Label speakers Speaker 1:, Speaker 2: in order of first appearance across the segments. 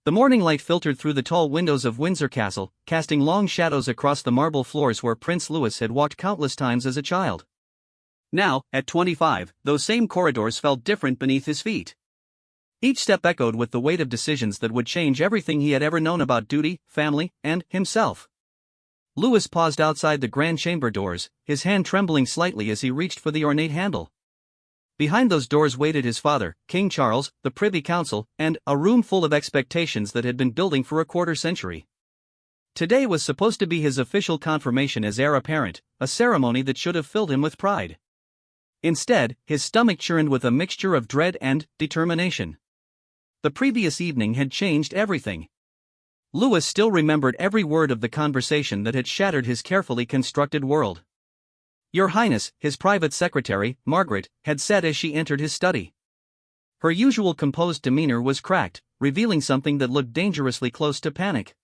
Speaker 1: The morning light filtered through the tall windows of Windsor Castle, casting long shadows across the marble floors where Prince Louis had walked countless times as a child. Now, at 25, those same corridors felt different beneath his feet. Each step echoed with the weight of decisions that would change everything he had ever known about duty, family, and himself. Louis paused outside the grand chamber doors, his hand trembling slightly as he reached for the ornate handle. Behind those doors waited his father, King Charles, the Privy Council, and a room full of expectations that had been building for a quarter-century. Today was supposed to be his official confirmation as heir apparent, a ceremony that should have filled him with pride. Instead, his stomach churned with a mixture of dread and determination. The previous evening had changed everything. Louis still remembered every word of the conversation that had shattered his carefully constructed world. "Your Highness," his private secretary, Margaret, had said as she entered his study. Her usual composed demeanor was cracked, revealing something that looked dangerously close to panic.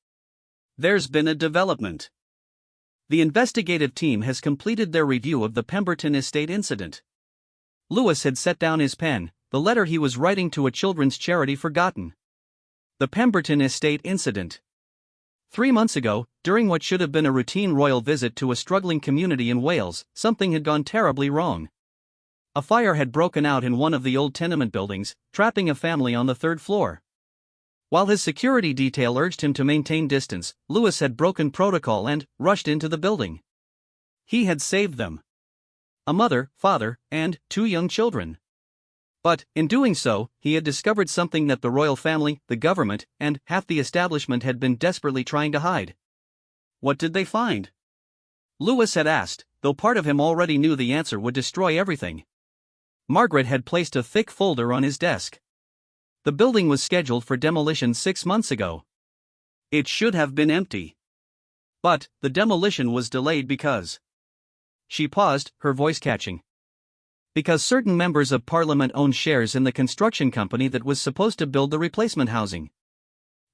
Speaker 1: "There's been a development. The investigative team has completed their review of the Pemberton Estate incident." Louis had set down his pen, the letter he was writing to a children's charity forgotten. The Pemberton Estate incident. 3 months ago, during what should have been a routine royal visit to a struggling community in Wales, something had gone terribly wrong. A fire had broken out in one of the old tenement buildings, trapping a family on the 3rd floor. While his security detail urged him to maintain distance, Louis had broken protocol and rushed into the building. He had saved them. A mother, father, and 2 young children. But, in doing so, he had discovered something that the royal family, the government, and half the establishment had been desperately trying to hide. What did they find? Louis had asked, though part of him already knew the answer would destroy everything. Margaret had placed a thick folder on his desk. The building was scheduled for demolition 6 months ago. It should have been empty. But, the demolition was delayed because... She paused, her voice catching. Because certain members of Parliament owned shares in the construction company that was supposed to build the replacement housing.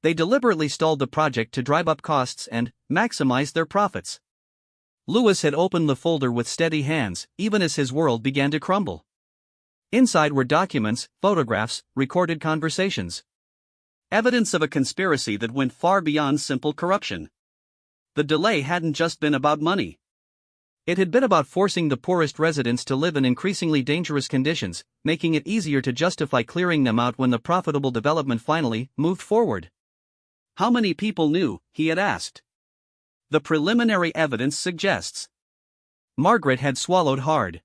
Speaker 1: They deliberately stalled the project to drive up costs and maximize their profits. Louis had opened the folder with steady hands, even as his world began to crumble. Inside were documents, photographs, recorded conversations. Evidence of a conspiracy that went far beyond simple corruption. The delay hadn't just been about money. It had been about forcing the poorest residents to live in increasingly dangerous conditions, making it easier to justify clearing them out when the profitable development finally moved forward. How many people knew, he had asked. The preliminary evidence suggests. Margaret had swallowed hard.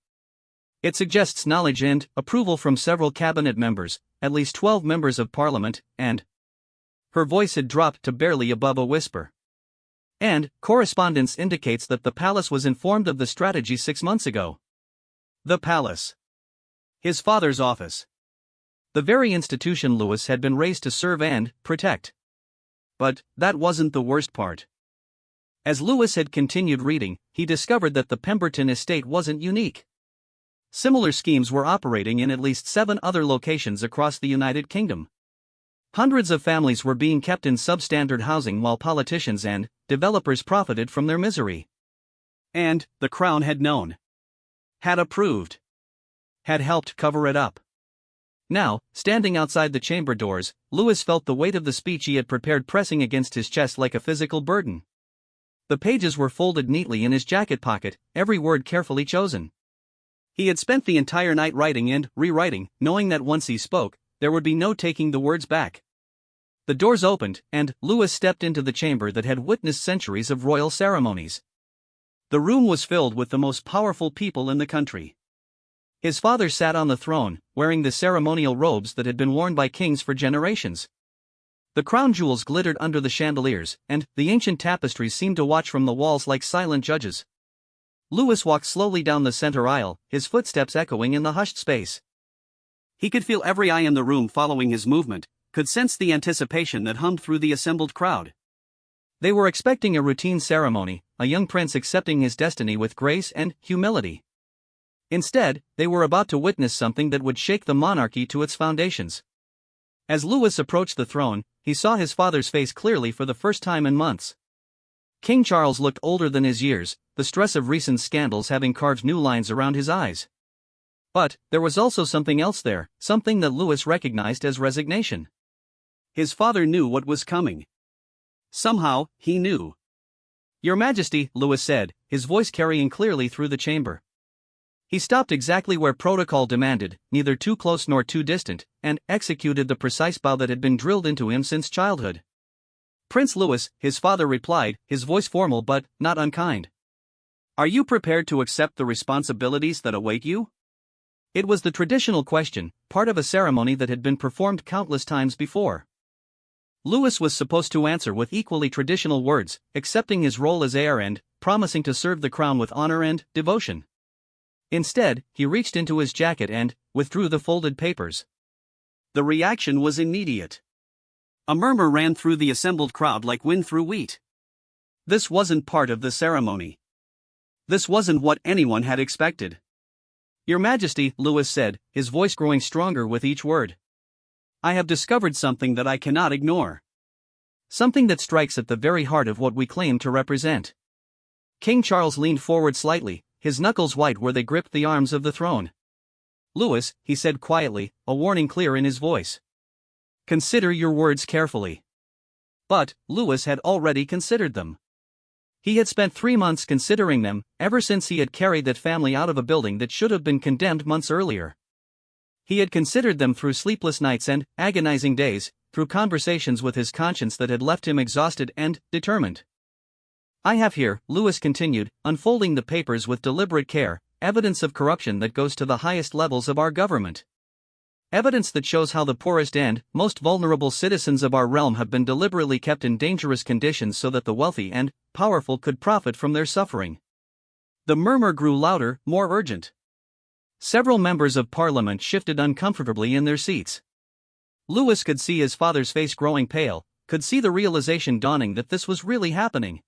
Speaker 1: It suggests knowledge and approval from several cabinet members, at least 12 members of Parliament, and... Her voice had dropped to barely above a whisper. And, correspondence indicates that the palace was informed of the strategy 6 months ago. The palace. His father's office. The very institution Louis had been raised to serve and protect. But, that wasn't the worst part. As Louis had continued reading, he discovered that the Pemberton estate wasn't unique. Similar schemes were operating in at least 7 other locations across the United Kingdom. Hundreds of families were being kept in substandard housing while politicians and developers profited from their misery. And the Crown had known. Had approved. Had helped cover it up. Now, standing outside the chamber doors, Louis felt the weight of the speech he had prepared pressing against his chest like a physical burden. The pages were folded neatly in his jacket pocket, every word carefully chosen. He had spent the entire night writing and rewriting, knowing that once he spoke, there would be no taking the words back. The doors opened, and Louis stepped into the chamber that had witnessed centuries of royal ceremonies. The room was filled with the most powerful people in the country. His father sat on the throne, wearing the ceremonial robes that had been worn by kings for generations. The crown jewels glittered under the chandeliers, and the ancient tapestries seemed to watch from the walls like silent judges. Louis walked slowly down the center aisle, his footsteps echoing in the hushed space. He could feel every eye in the room following his movement, could sense the anticipation that hummed through the assembled crowd. They were expecting a routine ceremony, a young prince accepting his destiny with grace and humility. Instead, they were about to witness something that would shake the monarchy to its foundations. As Louis approached the throne, he saw his father's face clearly for the first time in months. King Charles looked older than his years, the stress of recent scandals having carved new lines around his eyes. But there was also something else there, something that Louis recognized as resignation. His father knew what was coming. Somehow, he knew. "Your Majesty," Louis said, his voice carrying clearly through the chamber. He stopped exactly where protocol demanded, neither too close nor too distant, and executed the precise bow that had been drilled into him since childhood. "Prince Louis," his father replied, his voice formal but not unkind. "Are you prepared to accept the responsibilities that await you?" It was the traditional question, part of a ceremony that had been performed countless times before. Louis was supposed to answer with equally traditional words, accepting his role as heir and promising to serve the crown with honor and devotion. Instead, he reached into his jacket and withdrew the folded papers. The reaction was immediate. A murmur ran through the assembled crowd like wind through wheat. This wasn't part of the ceremony. This wasn't what anyone had expected. "Your Majesty," Louis said, his voice growing stronger with each word. "I have discovered something that I cannot ignore. Something that strikes at the very heart of what we claim to represent." King Charles leaned forward slightly, his knuckles white where they gripped the arms of the throne. "Louis," he said quietly, a warning clear in his voice. "Consider your words carefully." But Louis had already considered them. He had spent 3 months considering them, ever since he had carried that family out of a building that should have been condemned months earlier. He had considered them through sleepless nights and agonizing days, through conversations with his conscience that had left him exhausted and determined. "I have here," Louis continued, unfolding the papers with deliberate care, "evidence of corruption that goes to the highest levels of our government. Evidence that shows how the poorest and most vulnerable citizens of our realm have been deliberately kept in dangerous conditions so that the wealthy and powerful could profit from their suffering." The murmur grew louder, more urgent. Several members of parliament shifted uncomfortably in their seats. Louis could see his father's face growing pale, could see the realization dawning that this was really happening.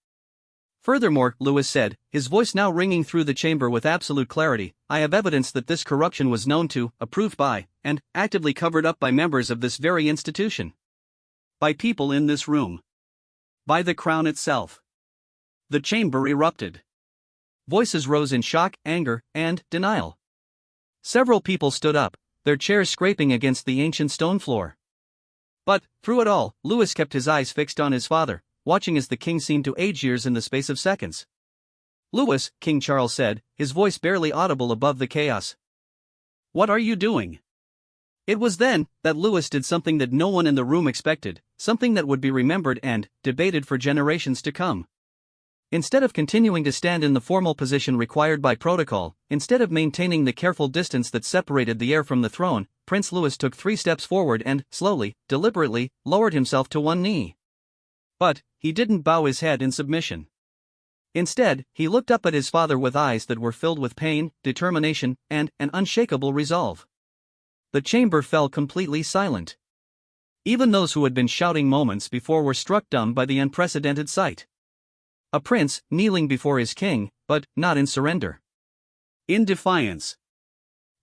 Speaker 1: "Furthermore," Louis said, his voice now ringing through the chamber with absolute clarity, "I have evidence that this corruption was known to, approved by, and actively covered up by members of this very institution. By people in this room. By the crown itself." The chamber erupted. Voices rose in shock, anger, and denial. Several people stood up, their chairs scraping against the ancient stone floor. But, through it all, Louis kept his eyes fixed on his father, watching as the king seemed to age years in the space of seconds. "Louis," King Charles said, his voice barely audible above the chaos. "What are you doing?" It was then that Louis did something that no one in the room expected, something that would be remembered and debated for generations to come. Instead of continuing to stand in the formal position required by protocol, instead of maintaining the careful distance that separated the heir from the throne, Prince Louis took 3 steps forward and, slowly, deliberately, lowered himself to one knee. But he didn't bow his head in submission. Instead, he looked up at his father with eyes that were filled with pain, determination, and an unshakable resolve. The chamber fell completely silent. Even those who had been shouting moments before were struck dumb by the unprecedented sight. A prince kneeling before his king, but not in surrender. In defiance.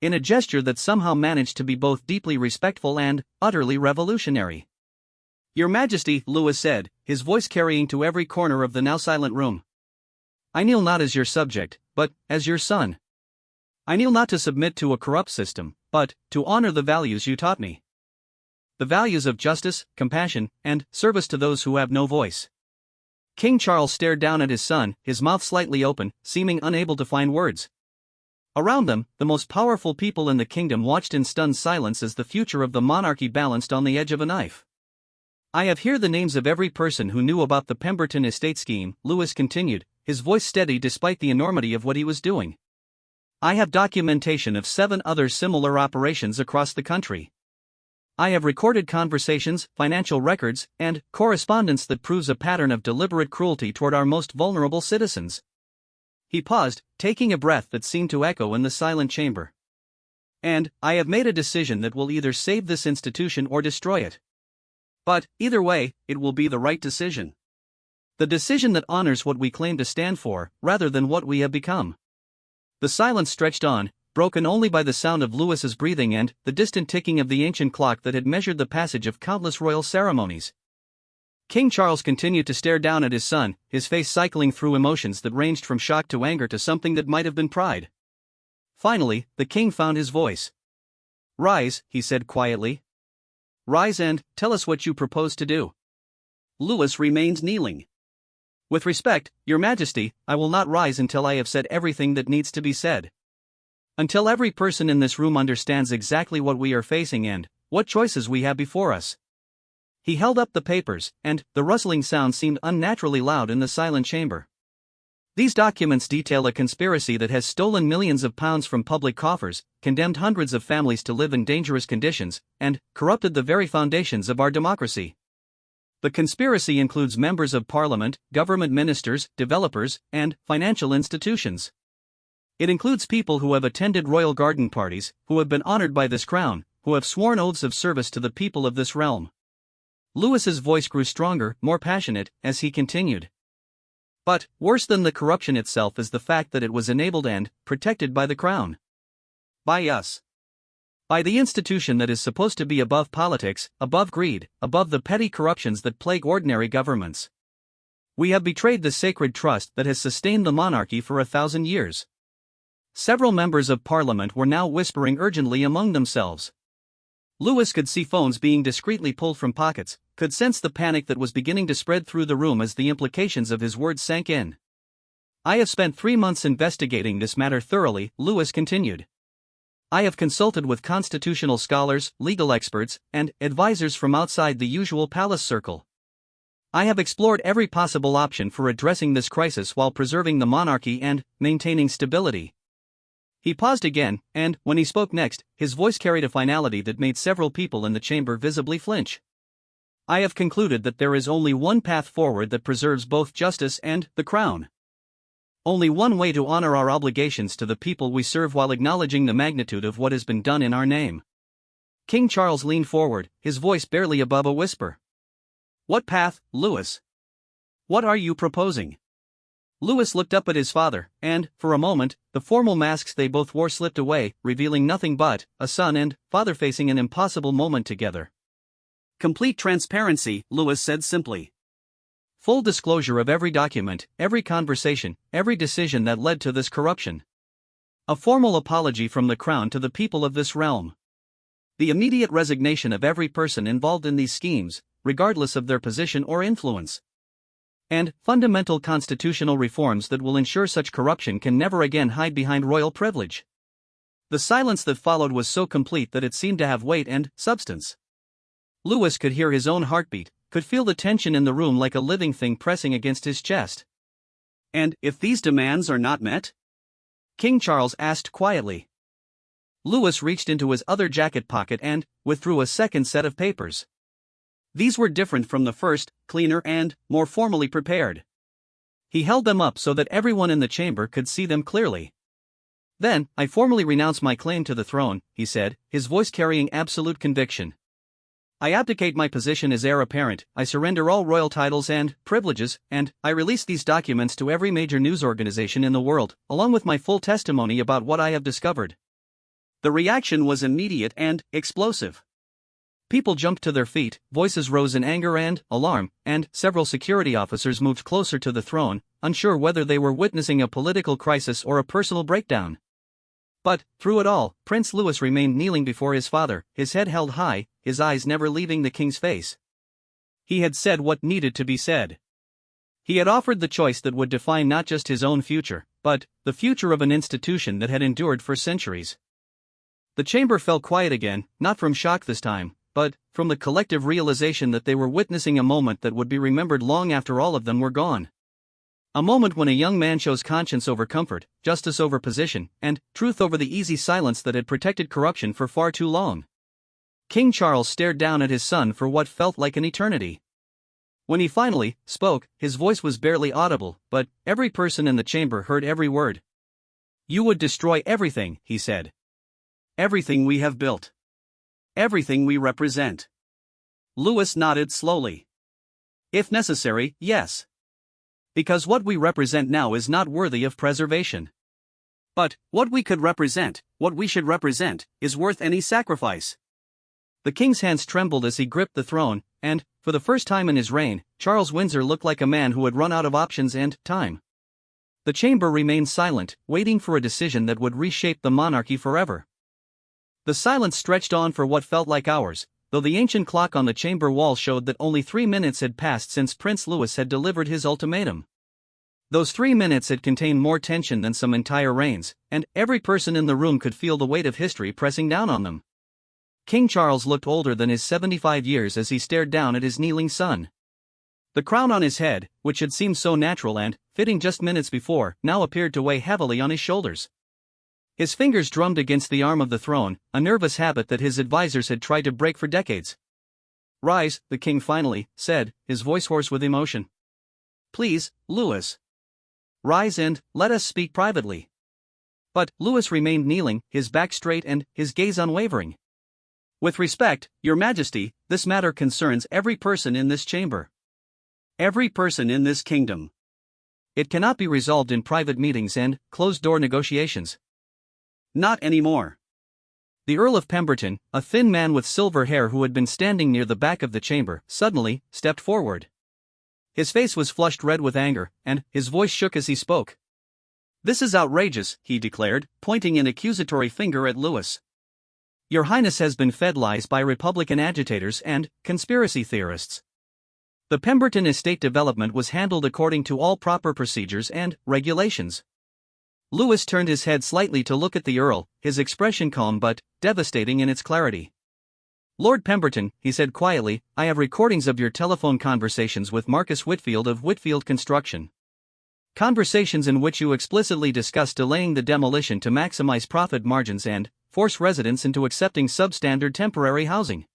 Speaker 1: In a gesture that somehow managed to be both deeply respectful and utterly revolutionary. "Your Majesty," Louis said, his voice carrying to every corner of the now silent room. "I kneel not as your subject, but as your son. I kneel not to submit to a corrupt system, but to honor the values you taught me. The values of justice, compassion, and service to those who have no voice." King Charles stared down at his son, his mouth slightly open, seeming unable to find words. Around them, the most powerful people in the kingdom watched in stunned silence as the future of the monarchy balanced on the edge of a knife. "I have here the names of every person who knew about the Pemberton estate scheme," Louis continued, his voice steady despite the enormity of what he was doing. "I have documentation of 7 other similar operations across the country. I have recorded conversations, financial records, and correspondence that proves a pattern of deliberate cruelty toward our most vulnerable citizens." He paused, taking a breath that seemed to echo in the silent chamber. "And I have made a decision that will either save this institution or destroy it. But, either way, it will be the right decision. The decision that honors what we claim to stand for, rather than what we have become." The silence stretched on, broken only by the sound of Louis's breathing and the distant ticking of the ancient clock that had measured the passage of countless royal ceremonies. King Charles continued to stare down at his son, his face cycling through emotions that ranged from shock to anger to something that might have been pride. Finally, the king found his voice. "Rise," he said quietly. Rise and tell us what you propose to do. Louis remained kneeling. With respect, Your Majesty, I will not rise until I have said everything that needs to be said. Until every person in this room understands exactly what we are facing and what choices we have before us. He held up the papers, and the rustling sound seemed unnaturally loud in the silent chamber. These documents detail a conspiracy that has stolen millions of pounds from public coffers, condemned hundreds of families to live in dangerous conditions, and corrupted the very foundations of our democracy. The conspiracy includes members of parliament, government ministers, developers, and financial institutions. It includes people who have attended royal garden parties, who have been honored by this crown, who have sworn oaths of service to the people of this realm. Louis's voice grew stronger, more passionate, as he continued. But, worse than the corruption itself is the fact that it was enabled and protected by the crown. By us. By the institution that is supposed to be above politics, above greed, above the petty corruptions that plague ordinary governments. We have betrayed the sacred trust that has sustained the monarchy for 1,000 years. Several members of parliament were now whispering urgently among themselves. Louis could see phones being discreetly pulled from pockets, could sense the panic that was beginning to spread through the room as the implications of his words sank in. I have spent 3 months investigating this matter thoroughly, Louis continued. I have consulted with constitutional scholars, legal experts, and advisors from outside the usual palace circle. I have explored every possible option for addressing this crisis while preserving the monarchy and maintaining stability. He paused again, and, when he spoke next, his voice carried a finality that made several people in the chamber visibly flinch. I have concluded that there is only one path forward that preserves both justice and the crown. Only one way to honor our obligations to the people we serve while acknowledging the magnitude of what has been done in our name. King Charles leaned forward, his voice barely above a whisper. What path, Louis? What are you proposing? Louis looked up at his father, and, for a moment, the formal masks they both wore slipped away, revealing nothing but a son and father facing an impossible moment together. Complete transparency, Louis said simply. Full disclosure of every document, every conversation, every decision that led to this corruption. A formal apology from the crown to the people of this realm. The immediate resignation of every person involved in these schemes, regardless of their position or influence. And fundamental constitutional reforms that will ensure such corruption can never again hide behind royal privilege. The silence that followed was so complete that it seemed to have weight and substance. Louis could hear his own heartbeat, could feel the tension in the room like a living thing pressing against his chest. And if these demands are not met? King Charles asked quietly. Louis reached into his other jacket pocket and withdrew a second set of papers. These were different from the first, cleaner and more formally prepared. He held them up so that everyone in the chamber could see them clearly. Then, I formally renounce my claim to the throne, he said, his voice carrying absolute conviction. I abdicate my position as heir apparent, I surrender all royal titles and privileges, and I release these documents to every major news organization in the world, along with my full testimony about what I have discovered. The reaction was immediate and explosive. People jumped to their feet, voices rose in anger and alarm, and several security officers moved closer to the throne, unsure whether they were witnessing a political crisis or a personal breakdown. But, through it all, Prince Louis remained kneeling before his father, his head held high, his eyes never leaving the king's face. He had said what needed to be said. He had offered the choice that would define not just his own future, but the future of an institution that had endured for centuries. The chamber fell quiet again, not from shock this time, but from the collective realization that they were witnessing a moment that would be remembered long after all of them were gone. A moment when a young man chose conscience over comfort, justice over position, and truth over the easy silence that had protected corruption for far too long. King Charles stared down at his son for what felt like an eternity. When he finally spoke, his voice was barely audible, but every person in the chamber heard every word. You would destroy everything, he said. Everything we have built. Everything we represent. Louis nodded slowly. If necessary, yes. Because what we represent now is not worthy of preservation. But, what we could represent, what we should represent, is worth any sacrifice. The king's hands trembled as he gripped the throne, and, for the first time in his reign, Charles Windsor looked like a man who had run out of options and time. The chamber remained silent, waiting for a decision that would reshape the monarchy forever. The silence stretched on for what felt like hours, though the ancient clock on the chamber wall showed that only 3 minutes had passed since Prince Louis had delivered his ultimatum. Those 3 minutes had contained more tension than some entire reigns, and every person in the room could feel the weight of history pressing down on them. King Charles looked older than his 75 years as he stared down at his kneeling son. The crown on his head, which had seemed so natural and fitting just minutes before, now appeared to weigh heavily on his shoulders. His fingers drummed against the arm of the throne, a nervous habit that his advisors had tried to break for decades. "Rise," the king finally said, his voice hoarse with emotion. "Please, Louis. Rise and let us speak privately." But Louis remained kneeling, his back straight and his gaze unwavering. "With respect, Your Majesty, this matter concerns every person in this chamber. Every person in this kingdom. It cannot be resolved in private meetings and closed-door negotiations. Not anymore." The Earl of Pemberton, a thin man with silver hair who had been standing near the back of the chamber, suddenly stepped forward. His face was flushed red with anger, and his voice shook as he spoke. "This is outrageous," he declared, pointing an accusatory finger at Louis. "Your Highness has been fed lies by Republican agitators and conspiracy theorists. The Pemberton estate development was handled according to all proper procedures and regulations." Louis turned his head slightly to look at the Earl, his expression calm but devastating in its clarity. "Lord Pemberton," he said quietly, "I have recordings of your telephone conversations with Marcus Whitfield of Whitfield Construction. Conversations in which you explicitly discussed delaying the demolition to maximize profit margins and force residents into accepting substandard temporary housing."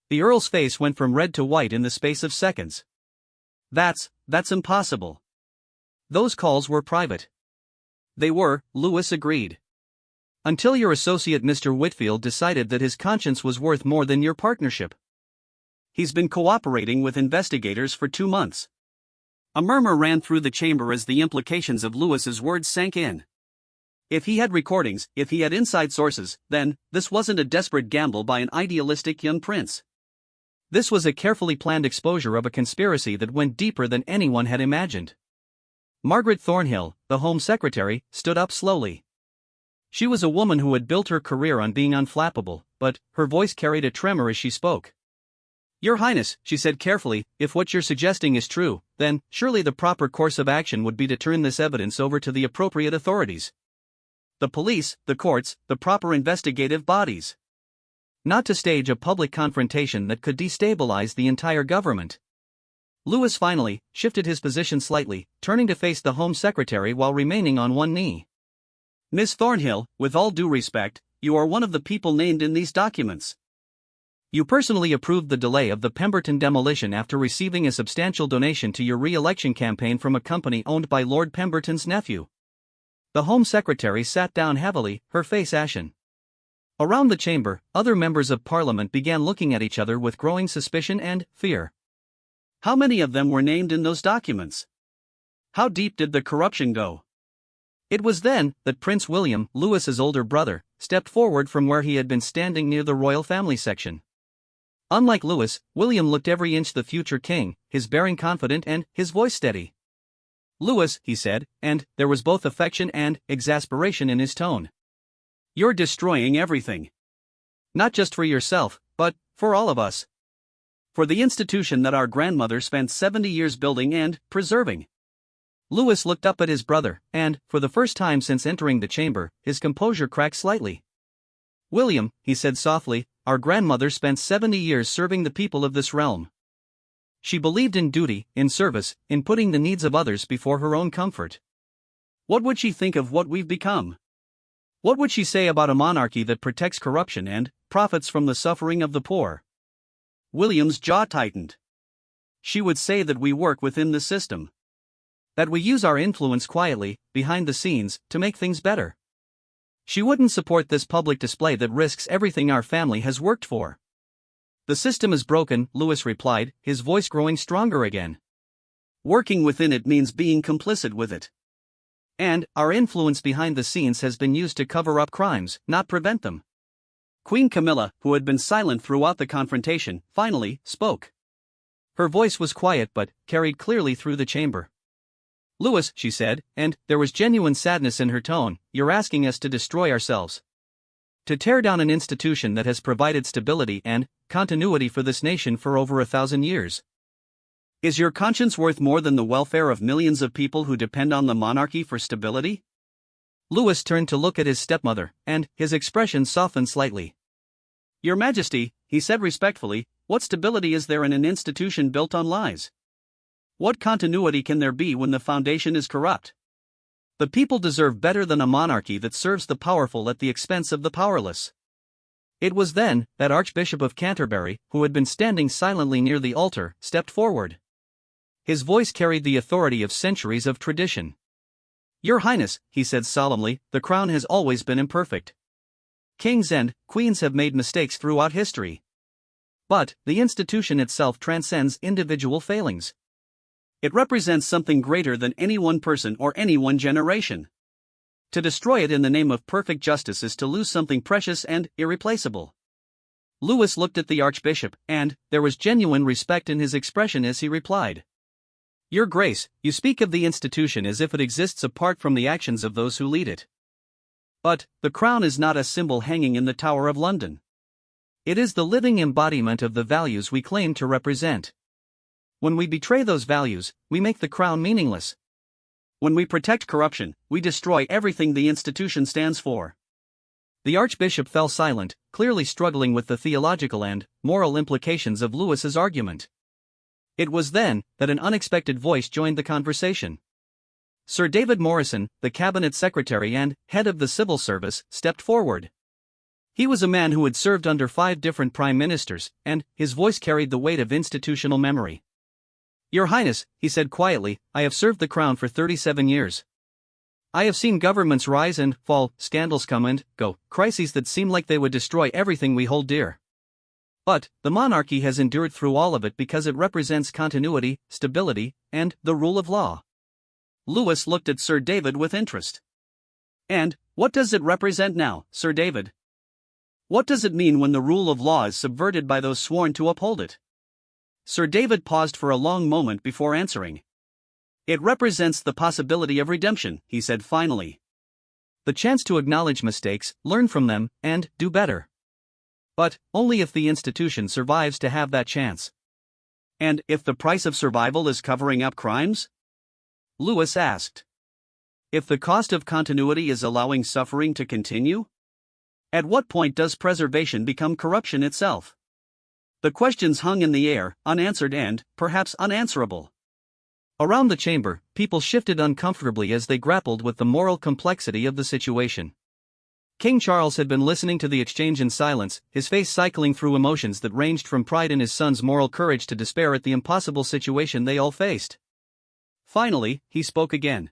Speaker 1: The Earl's face went from red to white in the space of seconds. That's impossible. Those calls were private." "They were," Louis agreed. "Until your associate Mr. Whitfield decided that his conscience was worth more than your partnership. He's been cooperating with investigators for 2 months." A murmur ran through the chamber as the implications of Louis's words sank in. If he had recordings, if he had inside sources, then this wasn't a desperate gamble by an idealistic young prince. This was a carefully planned exposure of a conspiracy that went deeper than anyone had imagined. Margaret Thornhill, the Home Secretary, stood up slowly. She was a woman who had built her career on being unflappable, but her voice carried a tremor as she spoke. "Your Highness," she said carefully, "if what you're suggesting is true, then surely the proper course of action would be to turn this evidence over to the appropriate authorities. The police, the courts, the proper investigative bodies. Not to stage a public confrontation that could destabilize the entire government." Louis finally shifted his position slightly, turning to face the Home Secretary while remaining on one knee. "Miss Thornhill, with all due respect, you are one of the people named in these documents. You personally approved the delay of the Pemberton demolition after receiving a substantial donation to your re-election campaign from a company owned by Lord Pemberton's nephew." The Home Secretary sat down heavily, her face ashen. Around the chamber, other members of Parliament began looking at each other with growing suspicion and fear. How many of them were named in those documents? How deep did the corruption go? It was then that Prince William, Louis's older brother, stepped forward from where he had been standing near the royal family section. Unlike Louis, William looked every inch the future king, his bearing confident and his voice steady. "Louis," he said, and there was both affection and exasperation in his tone. "You're destroying everything. Not just for yourself, but for all of us. For the institution that our grandmother spent 70 years building and preserving." Louis looked up at his brother, and, for the first time since entering the chamber, his composure cracked slightly. "William," he said softly, "our grandmother spent 70 years serving the people of this realm. She believed in duty, in service, in putting the needs of others before her own comfort. What would she think of what we've become? What would she say about a monarchy that protects corruption and profits from the suffering of the poor?" William's jaw tightened. "She would say that we work within the system. That we use our influence quietly, behind the scenes, to make things better. She wouldn't support this public display that risks everything our family has worked for." "The system is broken," Louis replied, his voice growing stronger again. "Working within it means being complicit with it. And our influence behind the scenes has been used to cover up crimes, not prevent them." Queen Camilla, who had been silent throughout the confrontation, finally spoke. Her voice was quiet but carried clearly through the chamber. "Louis," she said, and there was genuine sadness in her tone, "you're asking us to destroy ourselves. To tear down an institution that has provided stability and continuity for this nation for over 1,000 years. Is your conscience worth more than the welfare of millions of people who depend on the monarchy for stability? Louis turned to look at his stepmother, and his expression softened slightly. Your Majesty, he said respectfully, what stability is there in an institution built on lies? What continuity can there be when the foundation is corrupt? The people deserve better than a monarchy that serves the powerful at the expense of the powerless. It was then that Archbishop of Canterbury, who had been standing silently near the altar, stepped forward. His voice carried the authority of centuries of tradition. Your Highness, he said solemnly, the crown has always been imperfect. Kings and queens have made mistakes throughout history. But the institution itself transcends individual failings. It represents something greater than any one person or any one generation. To destroy it in the name of perfect justice is to lose something precious and irreplaceable. Louis looked at the Archbishop, and there was genuine respect in his expression as he replied. Your Grace, you speak of the institution as if it exists apart from the actions of those who lead it. But the crown is not a symbol hanging in the Tower of London. It is the living embodiment of the values we claim to represent. When we betray those values, we make the crown meaningless. When we protect corruption, we destroy everything the institution stands for. The Archbishop fell silent, clearly struggling with the theological and moral implications of Louis's argument. It was then that an unexpected voice joined the conversation. Sir David Morrison, the cabinet secretary and head of the civil service, stepped forward. He was a man who had served under 5 different prime ministers, and his voice carried the weight of institutional memory. Your Highness, he said quietly, I have served the crown for 37 years. I have seen governments rise and fall, scandals come and go, crises that seem like they would destroy everything we hold dear. But the monarchy has endured through all of it because it represents continuity, stability, and the rule of law. Louis looked at Sir David with interest. And what does it represent now, Sir David? What does it mean when the rule of law is subverted by those sworn to uphold it? Sir David paused for a long moment before answering. It represents the possibility of redemption, he said finally. The chance to acknowledge mistakes, learn from them, and do better. But only if the institution survives to have that chance. And if the price of survival is covering up crimes? Louis asked. If the cost of continuity is allowing suffering to continue? At what point does preservation become corruption itself? The questions hung in the air, unanswered and, perhaps unanswerable. Around the chamber, people shifted uncomfortably as they grappled with the moral complexity of the situation. King Charles had been listening to the exchange in silence, his face cycling through emotions that ranged from pride in his son's moral courage to despair at the impossible situation they all faced. Finally, he spoke again.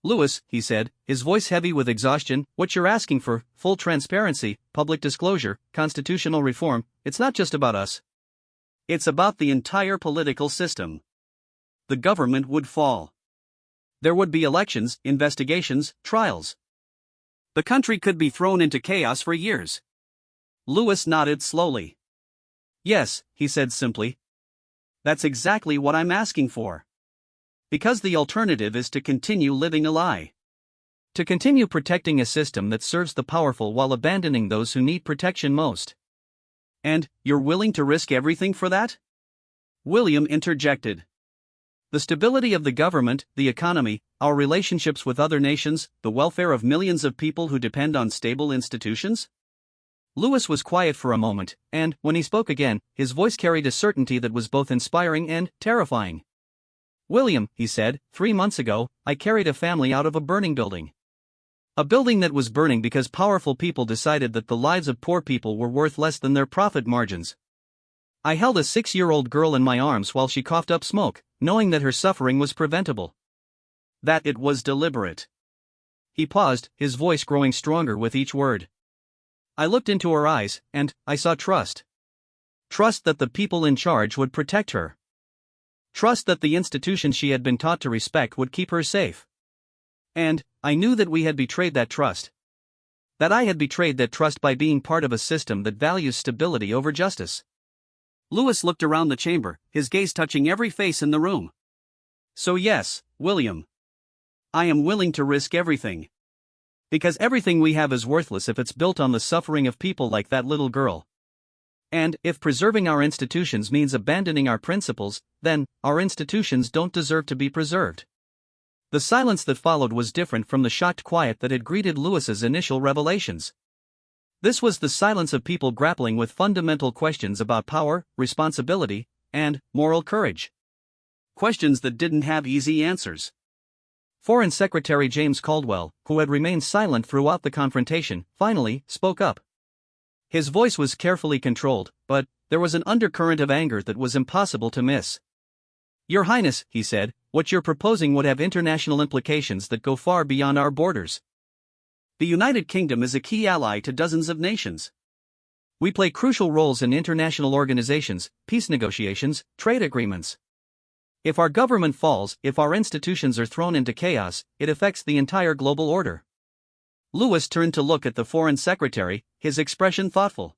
Speaker 1: Louis, he said, his voice heavy with exhaustion, what you're asking for, full transparency, public disclosure, constitutional reform, it's not just about us. It's about the entire political system. The government would fall. There would be elections, investigations, trials. The country could be thrown into chaos for years. Louis nodded slowly. Yes, he said simply. That's exactly what I'm asking for. Because the alternative is to continue living a lie. To continue protecting a system that serves the powerful while abandoning those who need protection most. And you're willing to risk everything for that? William interjected. The stability of the government, the economy, our relationships with other nations, the welfare of millions of people who depend on stable institutions? Louis was quiet for a moment, and, when he spoke again, his voice carried a certainty that was both inspiring and terrifying. William, he said, 3 months ago, I carried a family out of a burning building. A building that was burning because powerful people decided that the lives of poor people were worth less than their profit margins. I held a 6-year-old girl in my arms while she coughed up smoke, knowing that her suffering was preventable. That it was deliberate. He paused, his voice growing stronger with each word. I looked into her eyes, and I saw trust. Trust that the people in charge would protect her. Trust that the institution she had been taught to respect would keep her safe. And I knew that we had betrayed that trust. That I had betrayed that trust by being part of a system that values stability over justice. Louis looked around the chamber, his gaze touching every face in the room. So yes, William. I am willing to risk everything. Because everything we have is worthless if it's built on the suffering of people like that little girl. And, if preserving our institutions means abandoning our principles, then, our institutions don't deserve to be preserved. The silence that followed was different from the shocked quiet that had greeted Lewis's initial revelations. This was the silence of people grappling with fundamental questions about power, responsibility, and moral courage. Questions that didn't have easy answers. Foreign Secretary James Caldwell, who had remained silent throughout the confrontation, finally spoke up. His voice was carefully controlled, but there was an undercurrent of anger that was impossible to miss. "Your Highness," he said, "what you're proposing would have international implications that go far beyond our borders. The United Kingdom is a key ally to dozens of nations. We play crucial roles in international organizations, peace negotiations, trade agreements. If our government falls, if our institutions are thrown into chaos, it affects the entire global order." Lewis turned to look at the Foreign Secretary, his expression thoughtful.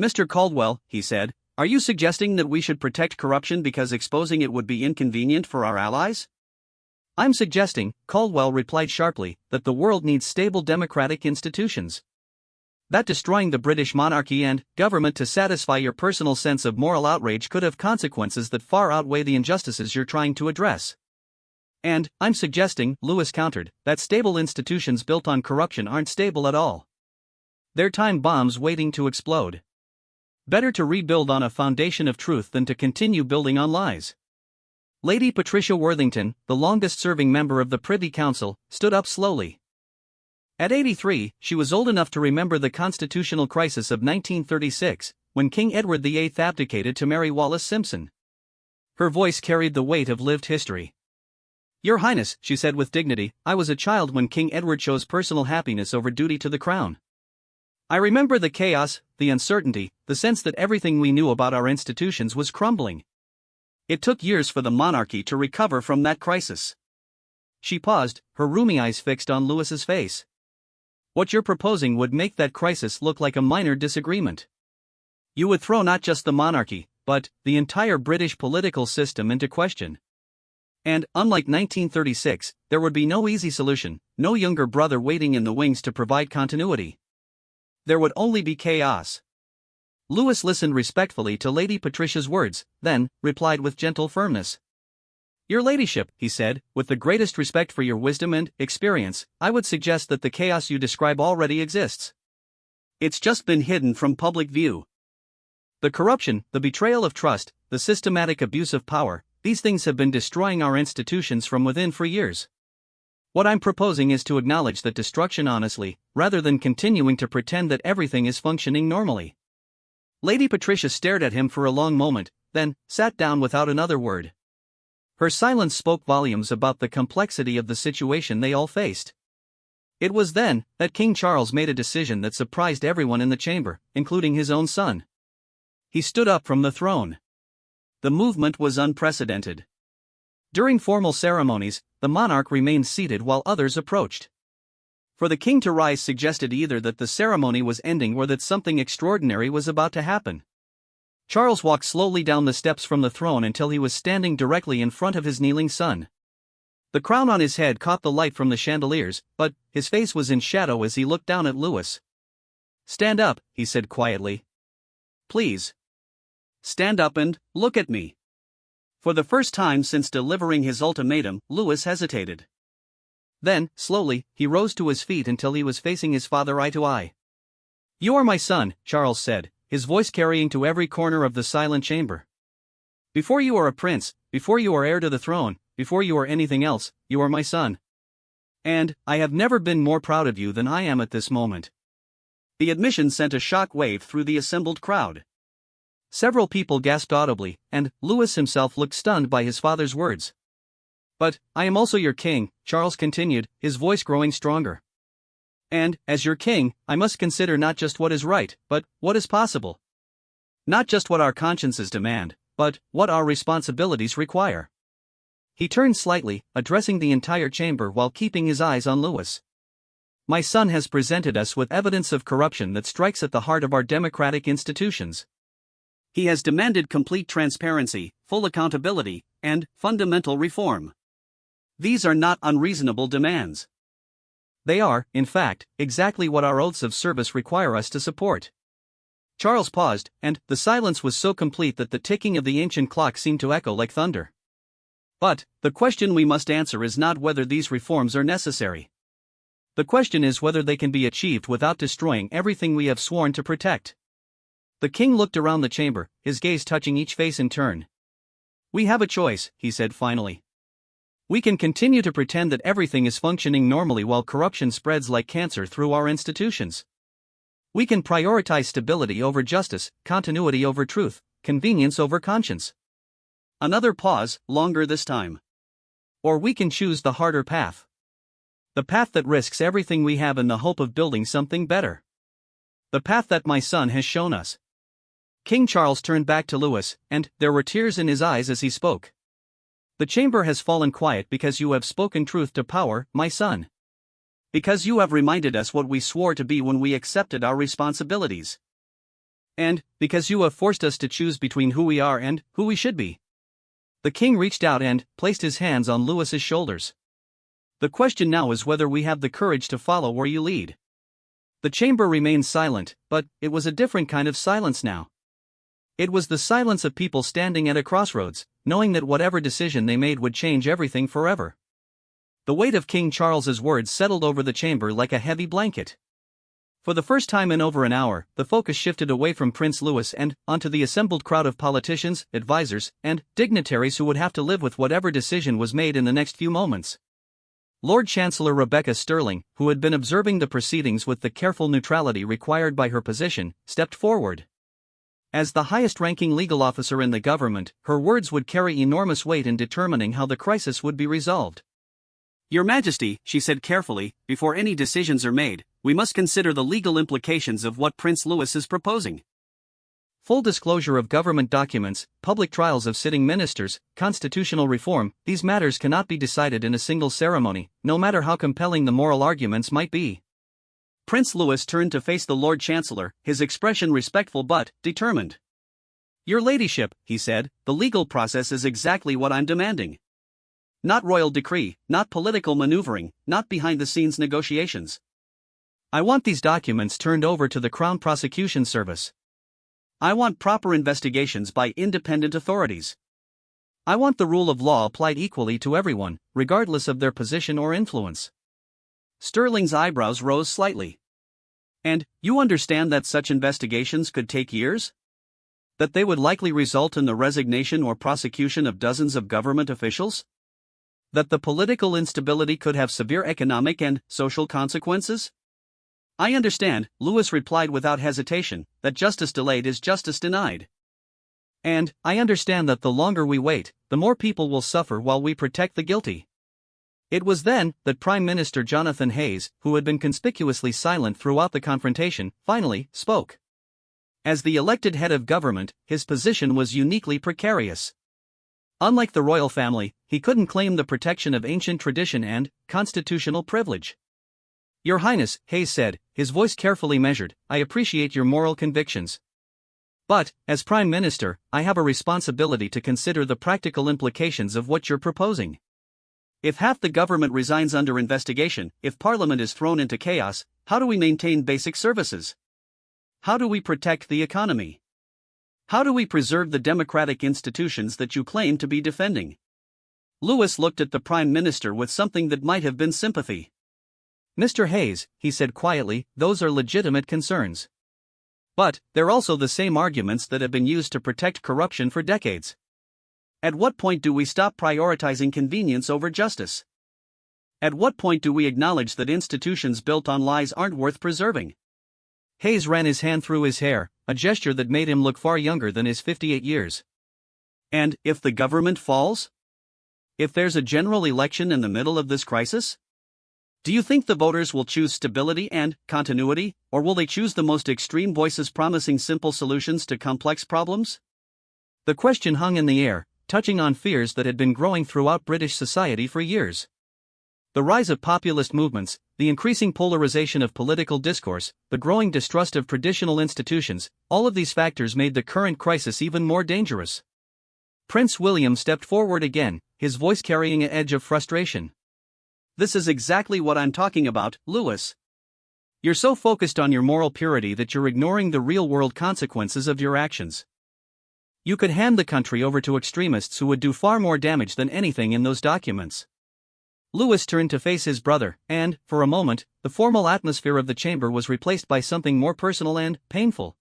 Speaker 1: "Mr. Caldwell," he said, "are you suggesting that we should protect corruption because exposing it would be inconvenient for our allies?" "I'm suggesting," Caldwell replied sharply, "that the world needs stable democratic institutions. That destroying the British monarchy and government to satisfy your personal sense of moral outrage could have consequences that far outweigh the injustices you're trying to address." "And I'm suggesting," Lewis countered, "that stable institutions built on corruption aren't stable at all. They're time bombs waiting to explode. Better to rebuild on a foundation of truth than to continue building on lies." Lady Patricia Worthington, the longest-serving member of the Privy Council, stood up slowly. At 83, she was old enough to remember the constitutional crisis of 1936, when King Edward VIII abdicated to marry Wallis Simpson. Her voice carried the weight of lived history. "Your Highness," she said with dignity, "I was a child when King Edward chose personal happiness over duty to the crown. I remember the chaos, the uncertainty, the sense that everything we knew about our institutions was crumbling. It took years for the monarchy to recover from that crisis." She paused, her rheumy eyes fixed on Lewis's face. "What you're proposing would make that crisis look like a minor disagreement. You would throw not just the monarchy, but the entire British political system into question. And, unlike 1936, there would be no easy solution, no younger brother waiting in the wings to provide continuity. There would only be chaos." Lewis listened respectfully to Lady Patricia's words, then replied with gentle firmness. "Your Ladyship," he said, "with the greatest respect for your wisdom and experience, I would suggest that the chaos you describe already exists. It's just been hidden from public view. The corruption, the betrayal of trust, the systematic abuse of power, these things have been destroying our institutions from within for years. What I'm proposing is to acknowledge that destruction honestly, rather than continuing to pretend that everything is functioning normally." Lady Patricia stared at him for a long moment, then sat down without another word. Her silence spoke volumes about the complexity of the situation they all faced. It was then that King Charles made a decision that surprised everyone in the chamber, including his own son. He stood up from the throne. The movement was unprecedented. During formal ceremonies, the monarch remained seated while others approached. For the king to rise suggested either that the ceremony was ending or that something extraordinary was about to happen. Charles walked slowly down the steps from the throne until he was standing directly in front of his kneeling son. The crown on his head caught the light from the chandeliers, but his face was in shadow as he looked down at Lewis. "Stand up," he said quietly. "Please. Stand up and look at me." For the first time since delivering his ultimatum, Lewis hesitated. Then, slowly, he rose to his feet until he was facing his father eye to eye. "You are my son," Charles said, his voice carrying to every corner of the silent chamber. "Before you are a prince, before you are heir to the throne, before you are anything else, you are my son. And I have never been more proud of you than I am at this moment." The admission sent a shock wave through the assembled crowd. Several people gasped audibly, and Lewis himself looked stunned by his father's words. "But I am also your king," Charles continued, his voice growing stronger. "And, as your king, I must consider not just what is right, but what is possible. Not just what our consciences demand, but what our responsibilities require." He turned slightly, addressing the entire chamber while keeping his eyes on Lewis. "My son has presented us with evidence of corruption that strikes at the heart of our democratic institutions. He has demanded complete transparency, full accountability, and fundamental reform. These are not unreasonable demands. They are, in fact, exactly what our oaths of service require us to support. Charles paused, and the silence was so complete that the ticking of the ancient clock seemed to echo like thunder. But the question we must answer is not whether these reforms are necessary. The question is whether they can be achieved without destroying everything we have sworn to protect. The king looked around the chamber, his gaze touching each face in turn. "We have a choice," he said finally. "We can continue to pretend that everything is functioning normally while corruption spreads like cancer through our institutions. We can prioritize stability over justice, continuity over truth, convenience over conscience." Another pause, longer this time. "Or we can choose the harder path. The path that risks everything we have in the hope of building something better. The path that my son has shown us." King Charles turned back to Louis, and there were tears in his eyes as he spoke. "The chamber has fallen quiet because you have spoken truth to power, my son. Because you have reminded us what we swore to be when we accepted our responsibilities. And because you have forced us to choose between who we are and who we should be." The king reached out and placed his hands on Louis's shoulders. "The question now is whether we have the courage to follow where you lead." The chamber remained silent, but it was a different kind of silence now. It was the silence of people standing at a crossroads, knowing that whatever decision they made would change everything forever. The weight of King Charles's words settled over the chamber like a heavy blanket. For the first time in over an hour, the focus shifted away from Prince Louis and onto the assembled crowd of politicians, advisors, and dignitaries who would have to live with whatever decision was made in the next few moments. Lord Chancellor Rebecca Sterling, who had been observing the proceedings with the careful neutrality required by her position, stepped forward. As the highest-ranking legal officer in the government, her words would carry enormous weight in determining how the crisis would be resolved. "Your Majesty," she said carefully, "before any decisions are made, we must consider the legal implications of what Prince Louis is proposing. Full disclosure of government documents, public trials of sitting ministers, constitutional reform, these matters cannot be decided in a single ceremony, no matter how compelling the moral arguments might be." Prince Louis turned to face the Lord Chancellor, his expression respectful but determined. "Your Ladyship," he said, "the legal process is exactly what I'm demanding. Not royal decree, not political maneuvering, not behind-the-scenes negotiations. I want these documents turned over to the Crown Prosecution Service. I want proper investigations by independent authorities. I want the rule of law applied equally to everyone, regardless of their position or influence." Sterling's eyebrows rose slightly. "And you understand that such investigations could take years? That they would likely result in the resignation or prosecution of dozens of government officials? That the political instability could have severe economic and social consequences?" "I understand," Louis replied without hesitation, "that justice delayed is justice denied. And I understand that the longer we wait, the more people will suffer while we protect the guilty." It was then that Prime Minister Jonathan Hayes, who had been conspicuously silent throughout the confrontation, finally spoke. As the elected head of government, his position was uniquely precarious. Unlike the royal family, he couldn't claim the protection of ancient tradition and constitutional privilege. "Your Highness," Hayes said, his voice carefully measured, "I appreciate your moral convictions. But, as Prime Minister, I have a responsibility to consider the practical implications of what you're proposing. If half the government resigns under investigation, if Parliament is thrown into chaos, how do we maintain basic services? How do we protect the economy? How do we preserve the democratic institutions that you claim to be defending?" Louis looked at the Prime Minister with something that might have been sympathy. "Mr. Hayes," he said quietly, "those are legitimate concerns. But they're also the same arguments that have been used to protect corruption for decades. At what point do we stop prioritizing convenience over justice? At what point do we acknowledge that institutions built on lies aren't worth preserving?" Hayes ran his hand through his hair, a gesture that made him look far younger than his 58 years. "And if the government falls? If there's a general election in the middle of this crisis? Do you think the voters will choose stability and continuity, or will they choose the most extreme voices promising simple solutions to complex problems?" The question hung in the air, touching on fears that had been growing throughout British society for years. The rise of populist movements, the increasing polarization of political discourse, the growing distrust of traditional institutions, all of these factors made the current crisis even more dangerous. Prince William stepped forward again, his voice carrying an edge of frustration. This is exactly what I'm talking about, Lewis. You're so focused on your moral purity that you're ignoring the real-world consequences of your actions. You could hand the country over to extremists who would do far more damage than anything in those documents. Lewis turned to face his brother, and, for a moment, the formal atmosphere of the chamber was replaced by something more personal and painful.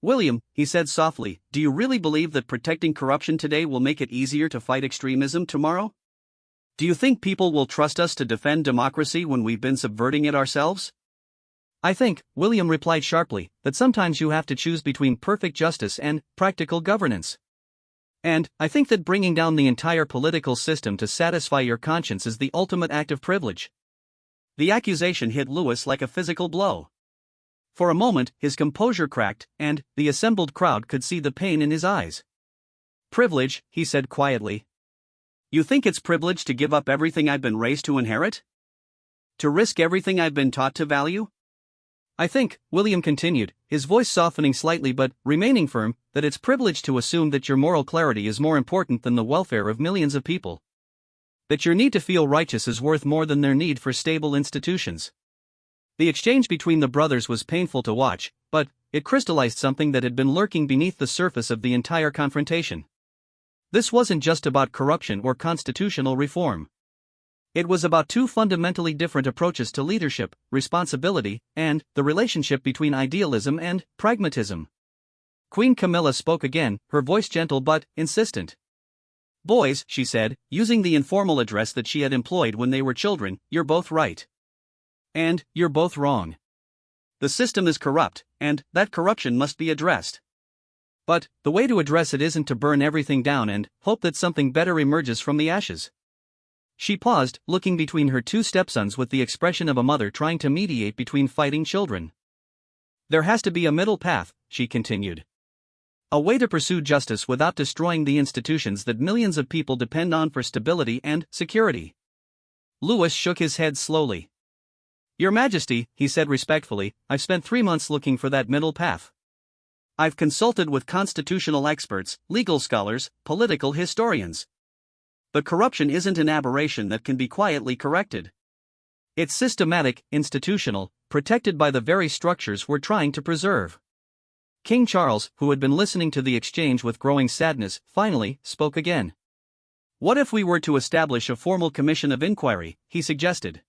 Speaker 1: "William," he said softly, "do you really believe that protecting corruption today will make it easier to fight extremism tomorrow? Do you think people will trust us to defend democracy when we've been subverting it ourselves?" "I think," William replied sharply, "that sometimes you have to choose between perfect justice and practical governance. And I think that bringing down the entire political system to satisfy your conscience is the ultimate act of privilege." The accusation hit Lewis like a physical blow. For a moment, his composure cracked, and the assembled crowd could see the pain in his eyes. "Privilege," he said quietly. "You think it's privilege to give up everything I've been raised to inherit? To risk everything I've been taught to value? I think," William continued, his voice softening slightly but remaining firm, "that it's privilege to assume that your moral clarity is more important than the welfare of millions of people. That your need to feel righteous is worth more than their need for stable institutions." The exchange between the brothers was painful to watch, but it crystallized something that had been lurking beneath the surface of the entire confrontation. This wasn't just about corruption or constitutional reform. It was about two fundamentally different approaches to leadership, responsibility, and the relationship between idealism and pragmatism. Queen Camilla spoke again, her voice gentle but insistent. "Boys," she said, using the informal address that she had employed when they were children, "you're both right. And you're both wrong. The system is corrupt, and that corruption must be addressed. But the way to address it isn't to burn everything down and hope that something better emerges from the ashes." She paused, looking between her two stepsons with the expression of a mother trying to mediate between fighting children. "There has to be a middle path," she continued. "A way to pursue justice without destroying the institutions that millions of people depend on for stability and security." Lewis shook his head slowly. "Your Majesty," he said respectfully, "I've spent 3 months looking for that middle path. I've consulted with constitutional experts, legal scholars, political historians. The corruption isn't an aberration that can be quietly corrected. It's systematic, institutional, protected by the very structures we're trying to preserve." King Charles, who had been listening to the exchange with growing sadness, finally spoke again. "What if we were to establish a formal commission of inquiry?" he suggested.